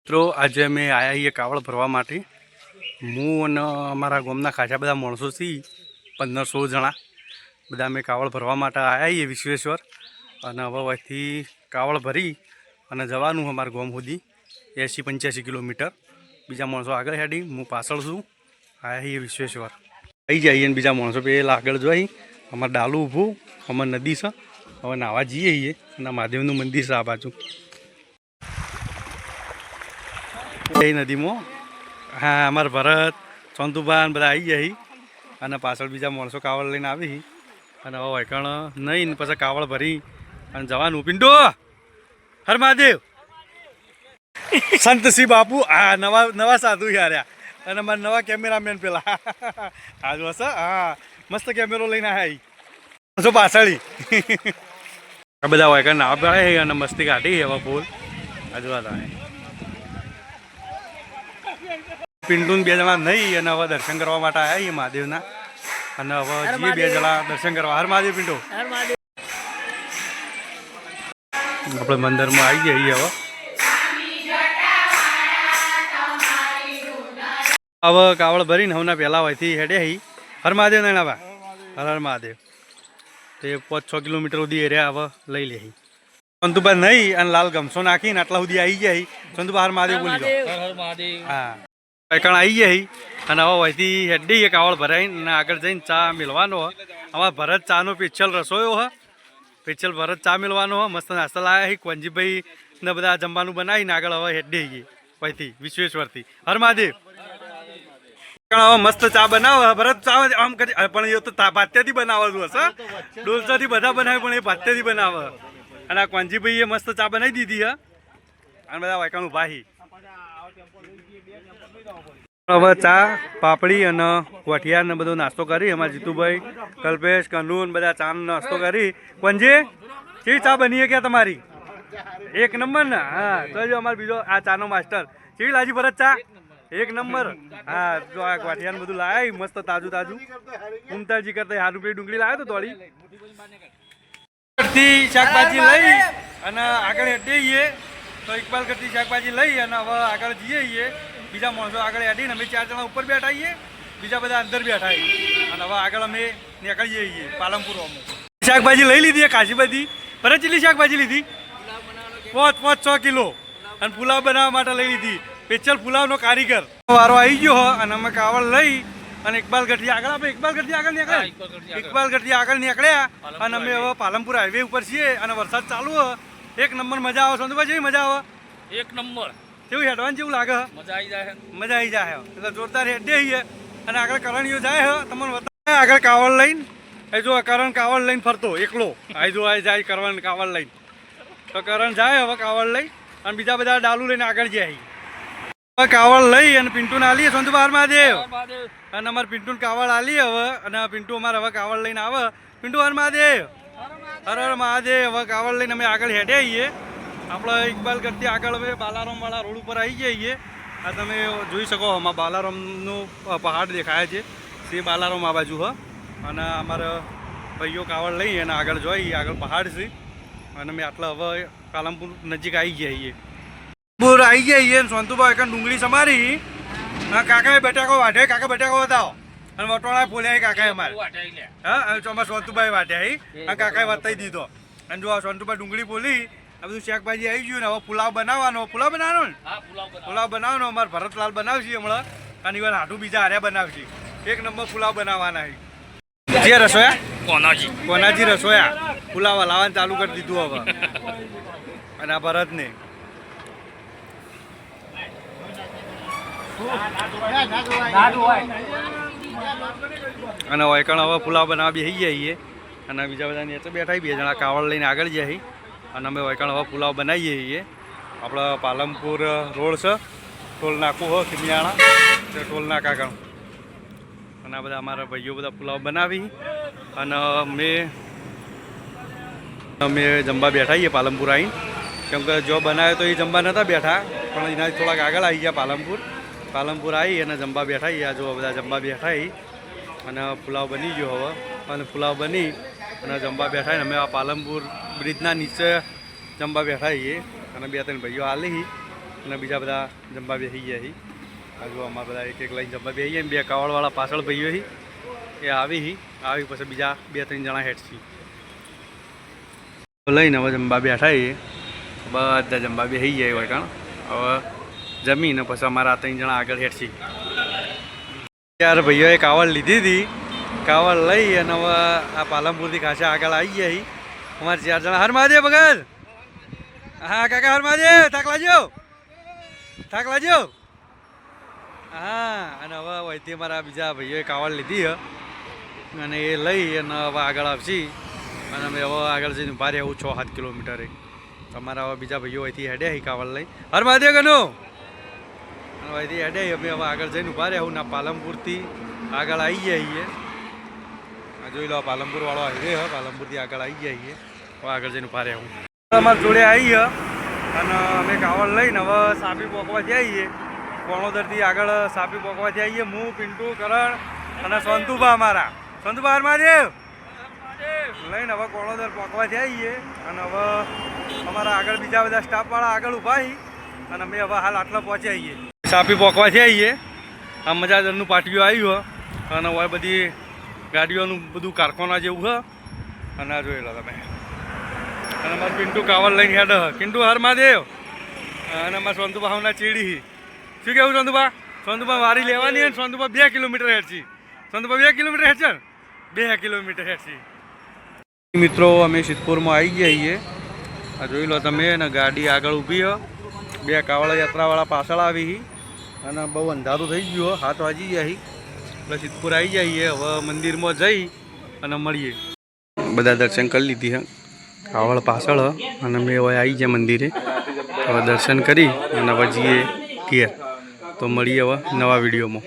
મિત્રો આજે અમે આવ્યા છીએ કાવડ ભરવા માટે। હું અને અમારા ગામના ખાસા બધા માણસો છીએ, 15-16 જણા બધા અમે કાવડ ભરવા માટે આવ્યા છીએ વિશ્વેશ્વર। અને હવે અહીંથી કાવડ ભરી અને જવાનું અમારા ગામ સુધી 80-85 કિલોમીટર। બીજા માણસો આગળ હેડી, હું પાછળ છું। આવ્યા છીએ વિશ્વેશ્વર, આવી જઈએ ને બીજા માણસો પેલા આગળ જોઈ અમારે ડાલું ઊભું, અમારે નદી છે, હવે નાવા જઈએ છીએ અને મહાદેવનું મંદિર છે આ બાજુ नदी में। हाँ अमर भरत चंदुबान बधा आई जाए और पाछळ बीजा माणसों कावड़ लईने आवी और हवे वैकण नहीं पछी कावड़ भरी और जवानुं। पिंटो हर महादेव संत श्री बापू हाँ नवा नवा साधु यार और अमर नवा कैमरामेन पेला आज बस हाँ मस्त कैमरो लईने आया जो पाछळी बधा वैकण नाव पड़े और मस्ती काढ़ी हवा फूल आज बात आए। पिंटू बे जना नहीं हवे दर्शन करवा माटे आया ये महादेवना અને હવે જીએ બે જણા દર્શન કરવા। હર મહાદેવ पिंटू આપણે મંદિરમાં આવી જઈએ। હવે કાવડ ભરીને હવના પહેલા હોયથી હેડે હી હર મહાદેવ નહીં આવા હર હર મહાદેવ તે 5-6 કિલોમીટર સુધી એરિયા હવે લઈ લે। ચંદુબા નહીં અને લાલ ગમસો નાખીને આટલા સુધી આવી જાય। ચંદુબા હર મહાદેવ બોલી દો હર મહાદેવ હા पैकण आई जाए और हवा वही हेडी है कावड़ भराई आगे जैन चा मिलवानो हमारा भरत चा नो पेचल रसोयो है पेचल भरत चा मिलवानो मस्त नास्ता लाया है। कोंजी भाई ने बधा जमवानुं बनावी आगे हवा हेडी है वही विश्वेश्वर थी हर महादेव हवा मस्त चा बनाव भरत चा आम कर पण ये तो भात्याथी बनाववानुं हशे डोलसाथी बधा बनावे पण ए भात्याथी बनावे अने आ कोंजी भाई ए मस्त चा बनावी दीधी है अने बधा वायकाण उभा ही। હવે ચા પાપડી અને વઠિયાર ને બધો નાસ્તો કરી અમારા જીતુભાઈ કલ્પેશ કનુન બધા ચા નાસ્તો કરી। કોંજી કેવી ચા બની है क्या તમારી? एक नंबर ना हाँ तो जो અમારો બીજો આ ચાનો માસ્ટર કેવી લાજી ભરત ચા? एक नंबर हाँ जो આ વઠિયાર બધું લાયા મસ્ત તાજું તાજું ઉમતાજી કરતા હારું પેલી ડુંગળી લાવ્યો તો થોડી શાકભાજી લઈ અને આગળ હેડીએ तो इकबाल करती शाकभाजी लई અને હવે આગળ જઈએ। बीजा माणसों आगे हेडी अमे 4 जना ऊपर बैठा है, बीजा बधा अंदर बैठा है और हवे आगे अमे निकळीए छीए पालमपुर। शाकभाजी लई लीधी खासी बधी पर चेटली शाकभाजी लीधी 5-6 किलो और पुलाव बनावा माटे लई लीधी। पेचल पुलावनो कारीगर वारो आई गयो और अमे कावड़ लई और इकबाल गठी आगे आप इकबाल गठी आगे निकळ्या इकबाल गठी आगे निकळ्या और अमे हवे पालमपुर हाईवे पर छीए और वरसाद चालू है। एक नंबर मजा आवे। संतोषभाई जेवी मजा आवे? एक नंबर केवुं हेडवान जेवुं लागे? मजा आई जाए એટલે જોરદાર હેડે હી અને આગળ કરણીઓ જાય હે તમને બતાવે આગળ કાવડ લઈને એ જો કરણ કાવડ લઈને ફરતો એકલો આઈ જો આઈ જાય કરણ કાવડ લઈને તો કરણ જાય હવે કાવડ લઈ અને બીજા બધા ડાલુ લઈને આગળ જાય। હવે કાવડ લઈ અને પિન્ટુને આલીએ સંતબાર મહાદેવ અને અમાર પિન્ટુને કાવડ આલી હવે અને પિન્ટુ અમાર હવે કાવડ લઈને આવે। પિન્ટુ હર મહાદેવ હર હર મહાદેવ। હવે કાવડ લઈને અમે આગળ હેડે આવીએ આપણે इकबाल करती આગળ હવે બાલારામ વાળા રોડ ઉપર આવી જઈએ। આ તમે જોઈ શકો આમાં બાલારામનો પહાડ દેખાય છે તે બાલારામ આ બાજુ હ અને અમારા ભાઈઓ કાવડ લઈ અને આગળ જોઈ આગળ પહાડ છે અને અમે આટલા હવે પાલમપુર નજીક આવી જઈએ। પૂર આવી જઈએ સોનતુભાઈ એક ડુંગળી સમારી કાકાએ બટાકો વાઢે કાકા બટાકો બતાવો અને વટોળા ફોલ્યા કાકાએ અમારે હા અમારા સોનતુભાઈ વાઢ્યા અને કાકાએ વતાવી દીધો અને જો સોનતુભાઈ ડુંગળી બોલી આ બધું શાકભાજી આવી ગયું ને હવે પુલાવ બનાવવાનો ને પુલાવ બનાવવાનો અમારે ભરતલાલ બનાવશે હમણાં અને વાર હાટું બીજા હાર્યા બનાવશે। એક નંબર પુલાવ બનાવવાના છે જે રસોયા કોનાજી રસોયા પુલાવ લાવવાનું ચાલુ કરી દીધું હવે અને આ ભરતને અને વૈકણ હવે પુલાવ બનાવવા બેસી જઈએ અને બીજા બધા નીચે બેઠા 2 જણા કાવડ લઈને આગળ જાય અને અમે વૈકણ હવે પુલાવ બનાવીએ છીએ। આપણે પાલમપુર રોડ છે ટોલ નાકું હો ખીમિયાણા તે ટોલ નાકા આગળ અને આ બધા અમારા ભાઈઓ બધા પુલાવ બનાવી અને અમે જમવા બેઠા છીએ પાલમપુર આવીને કેમ કે જો બનાવ્યો તો એ જમવા નહોતા બેઠા પણ એનાથી થોડાક આગળ આવી ગયા પાલમપુર આવી અને જમવા બેઠા છીએ। જો બધા જમવા બેઠા અને પુલાવ બની ગયો હવે અને પુલાવ બની અને જમવા બેઠા અમે આ પાલમપુર બ્રિજના નીચે જમવા બેઠા છીએ અને 2-3 ભાઈઓ હાલી અને બીજા બધા જમવા બેસી ગયા હી હજુ અમારા બધા એક એક લઈને જમવા બેસી ગયા બે કાવડવાળા પાછળ ભાઈઓ હી એ આવી પછી બીજા 2-3 જણા હેઠ છી લઈને હવે જમવા બેઠા છીએ બધા જમવા બેસી ગયા હોય કારણ હવે જમીને પછી અમારા 3 જણા આગળ હેઠ છી યાર ભાઈઓએ કાવડ લીધી હતી કાવડ લઈ અને હવે આ પાલનપુરથી ખાસા આગળ આવી ગયા હી અમારે 4 જણા હર મહાદેવ ભગત હા કાકા હર મહાદેવ થાક લાગ્યો હા અને હવે વહીથી અમારા બીજા ભાઈઓએ કાવડ લીધી અને એ લઈ અને હવે આગળ આવશે અને અમે હવે આગળ જઈને ઉભા રહેવું 6-7 કિલોમીટરે અમારા હવે બીજા ભાઈઓ અહીંથી હેડ્યા કાવડ લઈ હર મહાદેવ ગનો અને અહીંથી હેડ્યા અમે હવે આગળ જઈને ઉભા રહેવું ના પાલનપુરથી આગળ આવી જઈએ જોઈ લો પાલનપુર વાળો હાઈવે હ પાલનપુરથી આગળ આવી જઈએ હવે આગળ જઈને ઉભા રહેવું અમારા જોડે આવી અને અમે કાવડ લઈને હવે સાપી પોકવાથી આવીએ કોણોદરથી આગળ સાપી પોકવાથી આવીએ હું પિન્ટુ કરણ અને સંતુભા અમારા સંતુભા હર મહાદેવ લઈને હવે કોણોદર પોકવાથી આવીએ અને હવે અમારા આગળ બીજા બધા સ્ટાફવાળા આગળ ઊભા અને અમે હવે હાલ આટલા પહોંચી આવીએ સાપી પોકવાથી આવીએ આ મજાદરનું પાટિયું આવ્યું અને હવે બધી ગાડીઓનું બધું કારખાના જેવું હ અને આ જોઈ લો તમે અને અમારું પિન્ટુ કાવડ લઈને હેડ પિન્ટુ હર મહાદેવ અને અમારા સંતુભા હમણાં ચીડી શું કેવું સંતુભા વારી લેવાની અને સંતુભા 2 કિલોમીટર હેઠી સંતુભા 2 કિલોમીટર હેઠ છે 2 કિલોમીટર હેઠી મિત્રો અમે સિદ્ધપુરમાં આવી ગયા છીએ આ જોઈ લો તમે ને ગાડી આગળ ઊભી હ 2 કાવડ યાત્રાવાળા પાછળ આવી અને બહુ અંધારું થઈ ગયું 7 વાગી ગયા એટલે સિદ્ધપુર આવી જઈએ હવે મંદિરમાં જઈ અને મળીએ બધા દર્શન કરી લીધી હે કાવડ પાછળ અને મેં હવે આવી ગયા મંદિરે હવે દર્શન કરી અને હવે જઈએ ઘેર તો મળીએ હવે નવા વિડીયોમાં